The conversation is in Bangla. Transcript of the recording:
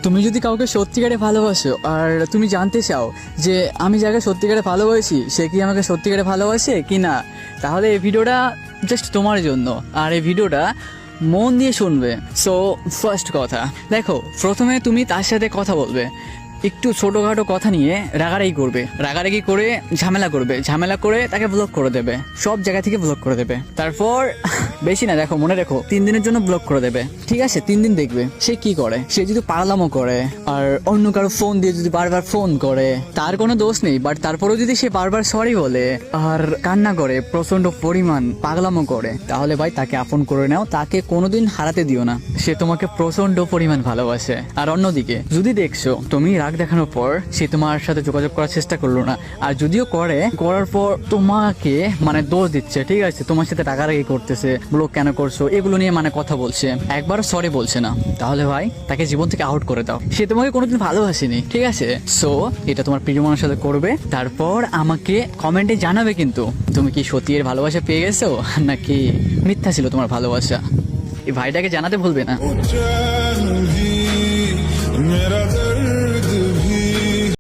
তুমি যদি কাউকে সত্যিকারে ভালোবাসো আর তুমি জানতে চাও যে আমি যাকে সত্যিকারে ভালোবাসি সে কি আমাকে সত্যিকারে ভালোবাসে কি না, তাহলে এই ভিডিওটা জাস্ট তোমার জন্য। আর এই ভিডিওটা মন দিয়ে শুনবে। সো ফার্স্ট কথা দেখো, প্রথমে তুমি তার সাথে কথা বলবে, একটু ছোটোখাটো কথা নিয়ে রাগারাগি করে ঝামেলা করে তাকে ব্লক করে দেবে, সব জায়গা থেকে ব্লক করে দেবে। তারপর বেশি না, দেখো মনে রেখো 3 দিনের জন্য ব্লক করে দেবে, ঠিক আছে? 3 দিন দেখবে সে কি করে। সে যদি পাগলামো করে আর অন্য কারো ফোন দিয়ে যদি বারবার ফোন করে, তার কোনো দোষ নেই, বাট তারপরেও যদি সে বারবার সরি বলে আর কান্না করে, প্রচন্ড পরিমাণ পাগলামো করে, তাহলে ভাই তাকে আপন করে নাও, তাকে কোনোদিন হারাতে দিও না। সে তোমাকে প্রচন্ড পরিমাণ ভালোবাসে। আর অন্যদিকে যদি দেখছো তুমি রাগ দেখানোর পর সে তোমার সাথে যোগাযোগ করার চেষ্টা করলো না, আর যদিও করার পর তোমাকে মানে দোষ দিচ্ছে, ঠিক আছে, তোমার সাথে রাগারাগি করতেছে, ব্লক কেন করছো এগুলো নিয়ে মানে কথা বলছে, একবারও সরি বলছে না, তাহলে ভাই তাকে জীবন থেকে আউট করে দাও। সে তোমাকে কোনোদিন ভালোবাসেনি, ঠিক আছে? সো এটা তোমার প্রিয় মানুষের সাথে করবে, তারপর আমাকে কমেন্টে জানাবে কিন্তু তুমি কি সত্যি এর ভালোবাসা পেয়ে গেছো নাকি মিথ্যা ছিল তোমার ভালোবাসা। এই ভাইটাকে জানাতে ভুলবে না।